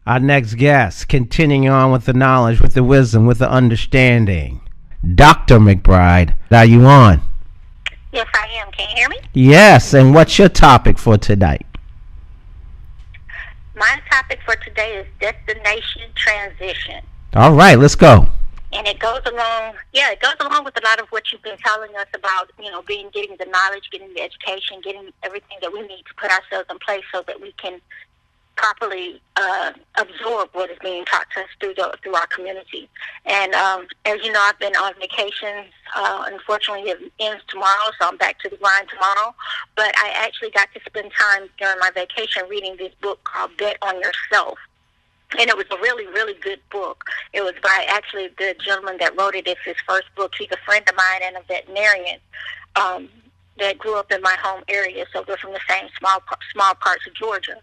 Our next guest, continuing on with the knowledge, with the wisdom, with the understanding. Dr. McBride, are you on? Yes, I am. Can you hear me? Yes, and what's your topic for tonight? My topic for today is destination transition. All right, let's go. And it goes along with a lot of what you've been telling us about, getting the knowledge, getting the education, getting everything that we need to put ourselves in place so that we can properly absorb what is being taught to us through our community. And as you know, I've been on vacation. Unfortunately, it ends tomorrow, so I'm back to the grind tomorrow. But I actually got to spend time during my vacation reading this book called Bet on Yourself. And it was a really, really good book. It was by actually the gentleman that wrote it. It's his first book. He's a friend of mine and a veterinarian that grew up in my home area. So we're from the same small parts of Georgia.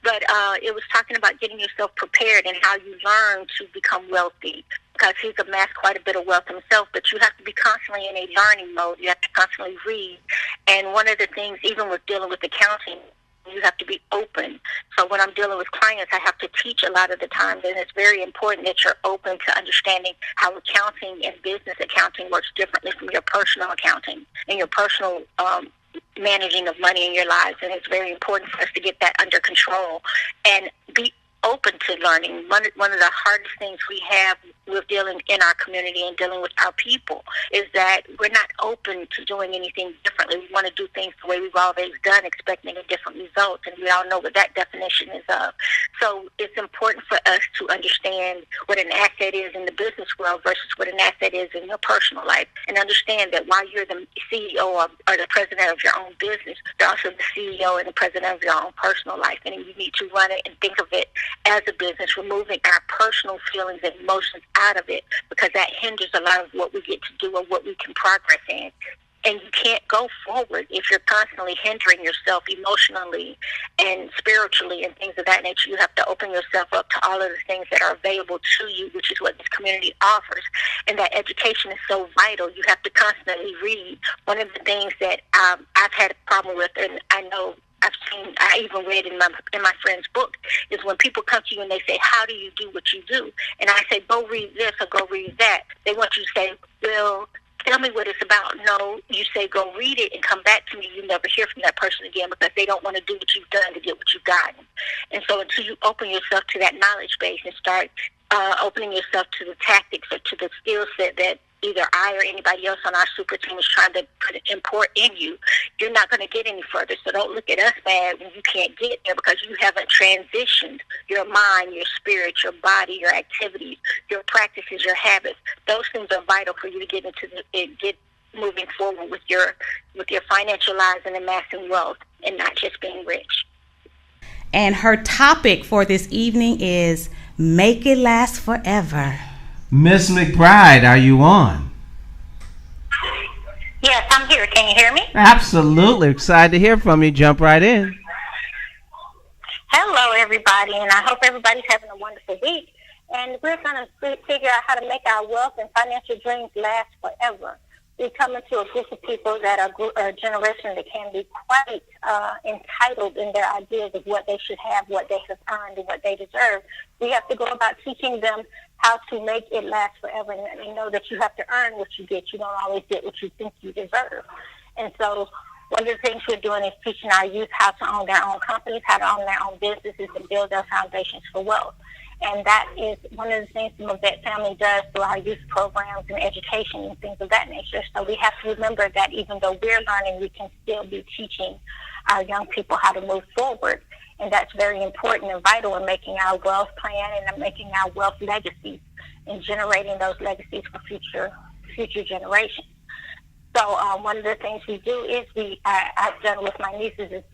But it was talking about getting yourself prepared and how you learn to become wealthy. Because he's amassed quite a bit of wealth himself, but you have to be constantly in a learning mode. You have to constantly read. And one of the things, even with dealing with accounting, you have to be open. So when I'm dealing with clients, I have to teach a lot of the times, and it's very important that you're open to understanding how accounting and business accounting works differently from your personal accounting and your personal managing of money in your lives. And it's very important for us to get that under control and be open to learning. One of the hardest things we have with dealing in our community and dealing with our people is that we're not open to doing anything differently. We want to do things the way we've always done, expecting a different result, and we all know what that definition is of. So it's important for us to understand what an asset is in the business world versus what an asset is in your personal life, and understand that while you're the CEO or the president of your own business, you're also the CEO and the president of your own personal life, and you need to run it and think of it as a business, removing our personal feelings and emotions out of it, because that hinders a lot of what we get to do and what we can progress in. And you can't go forward if you're constantly hindering yourself emotionally and spiritually and things of that nature. You have to open yourself up to all of the things that are available to you, which is what this community offers. And that education is so vital. You have to constantly read. One of the things that I've had a problem with, and I know I even read in my friend's book, is when people come to you and they say, how do you do what you do? And I say, go read this or go read that. They want you to say, well, tell me what it's about. No, you say, go read it and come back to me. You never hear from that person again because they don't want to do what you've done to get what you've gotten. And so until you open yourself to that knowledge base and start opening yourself to the tactics or to the skill set that either I or anybody else on our super team is trying to import in you, you're not going to get any further. So don't look at us bad when you can't get there, because you haven't transitioned your mind, your spirit, your body, your activities, your practices, your habits. Those things are vital for you to get moving forward with your financial lives and amassing wealth and not just being rich. And her topic for this evening is Make It Last Forever. Miss McBride, are you on? Yes, I'm here. Can you hear me? Absolutely. Excited to hear from you. Jump right in. Hello, everybody, and I hope everybody's having a wonderful week. And we're going to figure out how to make our wealth and financial dreams last forever. We come into a group of people that are a generation that can be quite entitled in their ideas of what they should have, what they have earned, and what they deserve. We have to go about teaching them how to make it last forever, and they know that you have to earn what you get. You don't always get what you think you deserve. And so one of the things we're doing is teaching our youth how to own their own companies, how to own their own businesses, and build their foundations for wealth. And that is one of the things the MVET family does through our youth programs and education and things of that nature. So we have to remember that even though we're learning, we can still be teaching our young people how to move forward. And that's very important and vital in making our wealth plan and making our wealth legacies and generating those legacies for future generations. So one of the things we do is I've done with my nieces is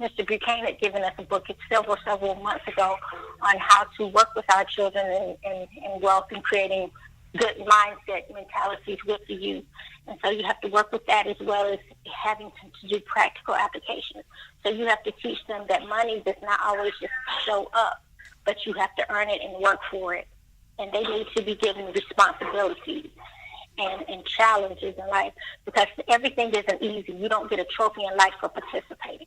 Mr. Buchanan had given us a book several months ago on how to work with our children and wealth and creating good mindset mentalities with the youth. And so you have to work with that as well as having to do practical applications. So you have to teach them that money does not always just show up, but you have to earn it and work for it. And they need to be given responsibilities and challenges in life, because everything isn't easy. You don't get a trophy in life for participating.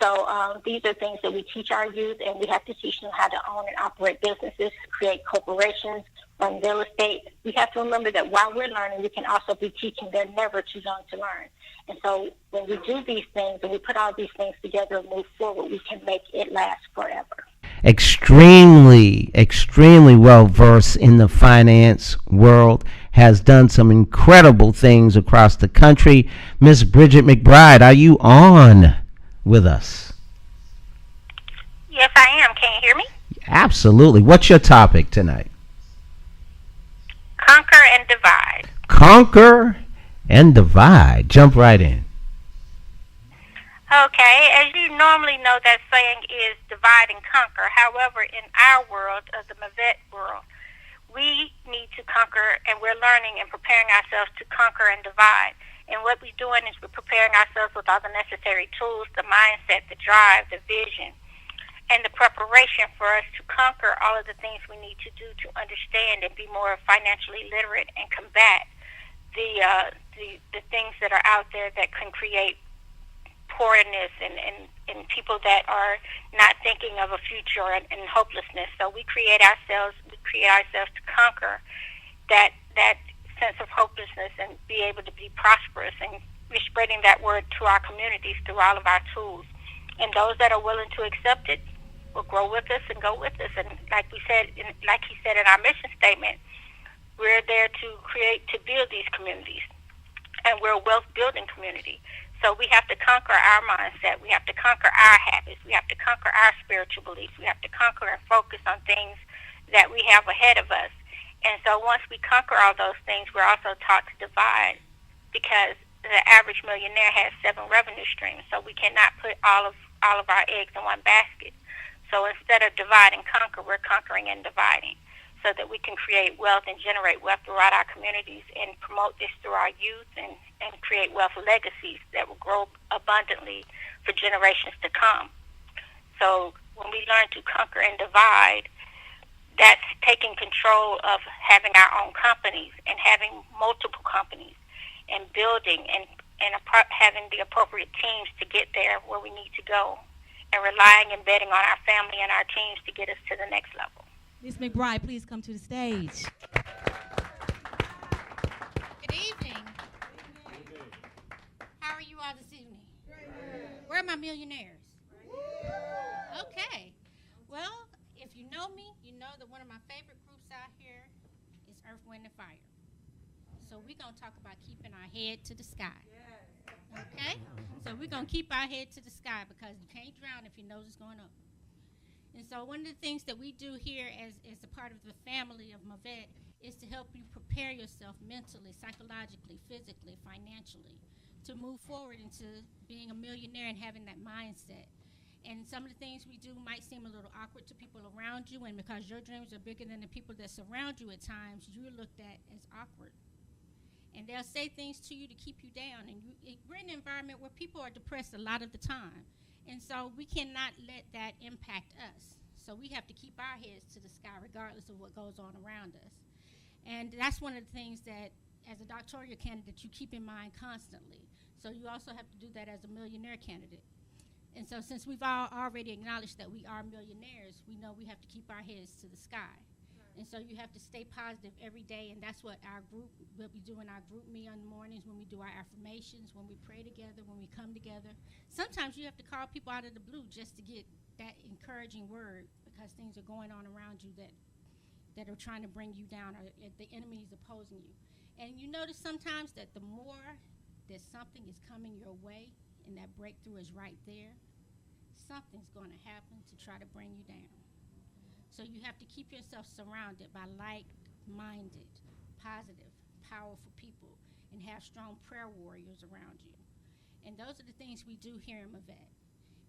So these are things that we teach our youth, and we have to teach them how to own and operate businesses, create corporations, run real estate. We have to remember that while we're learning, we can also be teaching. They're never too young to learn. And so when we do these things and we put all these things together and move forward, we can make it last forever. Extremely well versed in the finance world, has done some incredible things across the country. Miss Bridgett McBride, are you on with us? Yes, I am. Can you hear me? Absolutely. What's your topic tonight? Conquer and divide. Conquer and divide. Jump right in. Okay, as you normally know, that saying is divide and conquer. However, in our world, of the MVET world, we need to conquer, and we're learning and preparing ourselves to conquer and divide. And what we're doing is we're preparing ourselves with all the necessary tools, the mindset, the drive, the vision, and the preparation for us to conquer all of the things we need to do to understand and be more financially literate and combat the things that are out there that can create poorness and people that are not thinking of a future and hopelessness. So we create ourselves to conquer that sense of hopelessness and be able to be prosperous, and we're spreading that word to our communities through all of our tools. And those that are willing to accept it will grow with us and go with us. And like he said in our mission statement, we're there to build these communities, and we're a wealth building community. So we have to conquer our mindset. We have to conquer our habits. We have to conquer our spiritual beliefs. We have to conquer and focus on things that we have ahead of us. And so once we conquer all those things, we're also taught to divide, because the average millionaire has 7 revenue streams. So we cannot put all of our eggs in one basket. So instead of divide and conquer, we're conquering and dividing, so that we can create wealth and generate wealth throughout our communities and promote this through our youth and create wealth legacies that will grow abundantly for generations to come. So when we learn to conquer and divide, that's taking control of having our own companies and having multiple companies and building and having the appropriate teams to get there where we need to go, and relying and betting on our family and our teams to get us to the next level. Ms. McBride, please come to the stage. Good evening. How are you all this evening? Where are my millionaires? Okay. Well, if you know me, you know that one of my favorite groups out here is Earth, Wind, and Fire. So we're going to talk about keeping our head to the sky. Okay? So we're going to keep our head to the sky, because you can't drown if your nose is going up. And so one of the things that we do here as a part of the family of MVET is to help you prepare yourself mentally, psychologically, physically, financially, to move forward into being a millionaire and having that mindset. And some of the things we do might seem a little awkward to people around you, and because your dreams are bigger than the people that surround you at times, you're looked at as awkward. And they'll say things to you to keep you down. And we're in an environment where people are depressed a lot of the time. And so we cannot let that impact us. So we have to keep our heads to the sky regardless of what goes on around us. And that's one of the things that, as a doctoral candidate, you keep in mind constantly. So you also have to do that as a millionaire candidate. And so since we've all already acknowledged that we are millionaires, we know we have to keep our heads to the sky. And so you have to stay positive every day, and that's what our group will be doing. Our group me on the mornings, when we do our affirmations, when we pray together, when we come together. Sometimes you have to call people out of the blue just to get that encouraging word, because things are going on around you that are trying to bring you down, or the enemy is opposing you. And you notice sometimes that the more that something is coming your way and that breakthrough is right there, something's going to happen to try to bring you down. So you have to keep yourself surrounded by like-minded, positive, powerful people, and have strong prayer warriors around you. And those are the things we do here in MVET.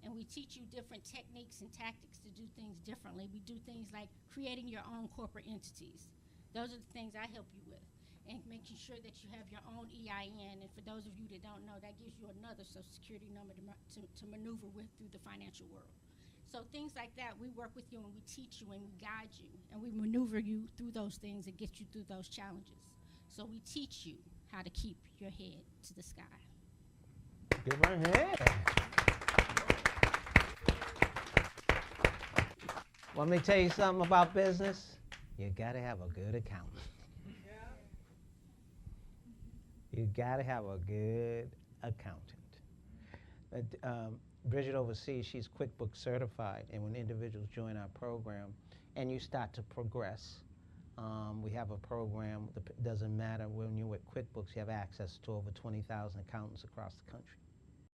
And we teach you different techniques and tactics to do things differently. We do things like creating your own corporate entities. Those are the things I help you with. And making sure that you have your own EIN. And for those of you that don't know, that gives you another Social Security number to maneuver with through the financial world. So things like that, we work with you and we teach you and we guide you and we maneuver you through those things and get you through those challenges. So we teach you how to keep your head to the sky. Give her a hand. Want me to tell you something about business? You got to have a good accountant. You got to have a good accountant. Bridgett overseas, she's QuickBooks certified, and when individuals join our program and you start to progress, we have a program that doesn't matter when you're with QuickBooks, you have access to over 20,000 accountants across the country.